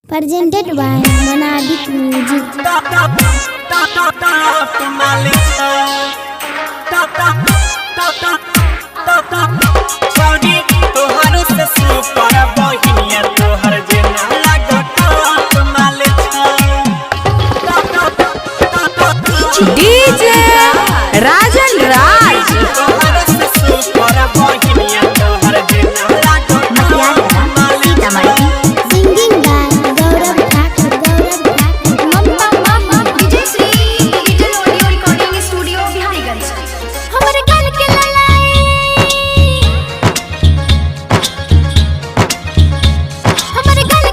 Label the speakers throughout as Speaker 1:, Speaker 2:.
Speaker 1: Presented by Monabic Music.
Speaker 2: DJ Rajan Raj
Speaker 1: Singing by Gaurav Thakur.
Speaker 3: DJ Sri Digital Audio Recording Studio Bihariganj. हमर गल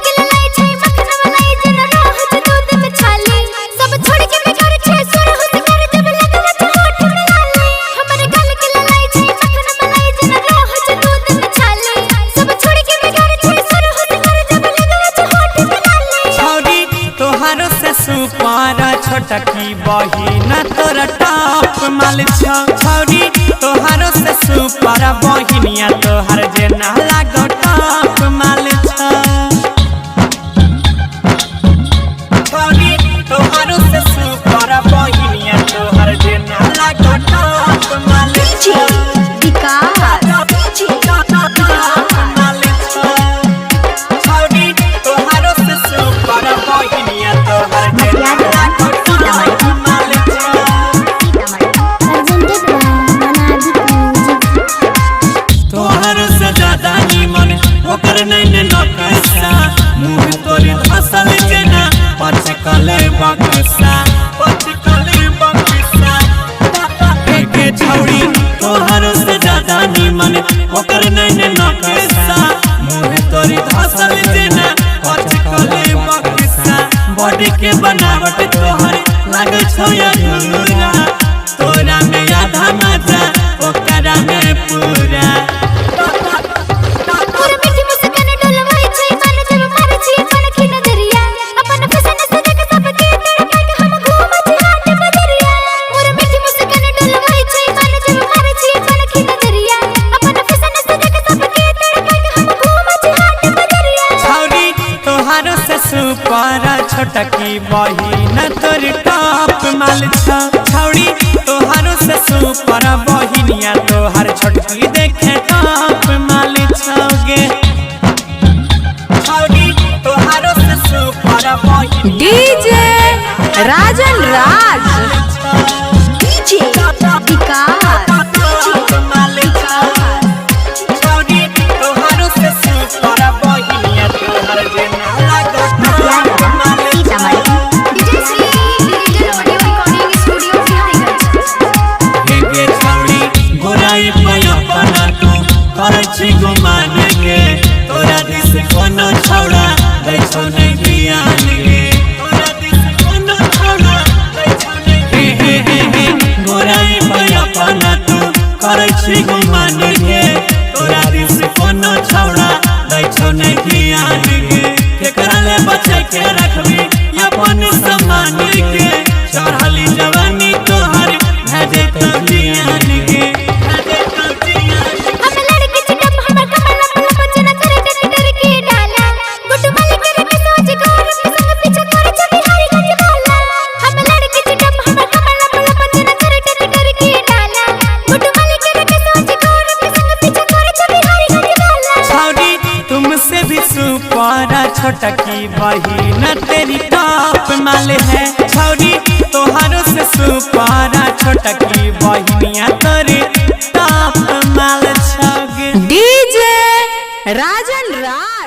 Speaker 3: के ललाई छै मखन मलाई जन रोह छ दूध में छाली सब छोड़ के बेकार छै सुर हुस कर जब लगवा छ होठ में लाली हमर गल के ललाई छै मखन मलाई जन रोह छ दूध में छाली सब छोड़ के बेकार छै सुर हुस कर जब लगवा छ होठ में लाली
Speaker 4: छौरी तोहारो से सुपारा छोटकी बहिन तोरा टॉप माल छौ छौरी तोहारो से सुपारा बहिनिया तोहर जेना लागो टॉप माल छौ छौरी तोहारो से सुपारा बहिनिया तोहर जेना लागो टॉप माल छौ छौरी तोहारो से सुपारा बहिनिया तोहर जेना लागो टॉप माल छौ
Speaker 1: Presented by Monabic Music.
Speaker 4: तोहर से ज्यादा नीमन ओकर नैने नकसा मुंह तोरी फसल जेना पचकले बकसा के छौरी तोहर से ज्यादा नीमन ओकर नैने नकसा मुंह तोरी फसल जेना पचकले बकसा बॉडी के बनावट तोहर लागे छौ अधूरा तोरा में आधा मजा ओकरा में पूरा
Speaker 3: पूरा मीठी मुस्कान डोलवाई छै मन जब मारे छी मनखी नजरिया अपन फसन से देख सबके तड़का के हम घूम छी हाट बजरिया पूरा मीठी मुस्कान डोलवाई छै मन जब मारे छी मनखी नजरिया अपन फसन से देख सबके तड़का के हम घूम छी हाट बजरिया
Speaker 4: छौरी तोहारो से सुपारा छोटकी बहिन तोर टॉप माल छौ छौरी तोहारो से सुपारा बहिनिया तोहर छोटकी देखे टॉप माल छौ गे छौरी तोहारो से सुपारा बहिनिया
Speaker 2: DJ Rajan Raj
Speaker 3: DJ विकास
Speaker 4: छौरी तोहारो से सुपारा बहिनिया तोहर जेना लागो टॉप माल छौ
Speaker 3: DJ Sri Digital Audio Recording Studio Bihariganj.
Speaker 4: गे छौरी गोराई पाया पना तू करे छी गुमान गे तोरा दिस कोनो छौड़ा दै छौ नै ज्ञान गे तोरा दिस कोनो छौड़ा दै छौ नै हे गोराई पाया पना तू करे छी गुमान गे तोरा दिस कोनो छौड़ा दै छौ नै ज्ञान गे केकरा ले बचे के रखबी अपन सम्मान गे चढ़ली जवानी तोहर भेजे तो जियान गे भेजे तो जियान
Speaker 3: हम लड़के चिटम हमर कमर लप बचना करे डर के डाला गुट मालिक के सोच घर के संग पीछे करे छ बिहारीगंज वाला हम लड़के चिटम हमर कमर लप बचना करे डर के डाला गुट मालिक के सोच घर के संग पीछे करे छ बिहारीगंज वाला
Speaker 4: छौरी तुमसे भी सुपारा छोटकी बहिन तेरी टॉप माल है छौरी तोहारो से सुपारा छोटकी बहिनिया तेरी टॉप माल छौ गे
Speaker 2: DJ Rajan Raj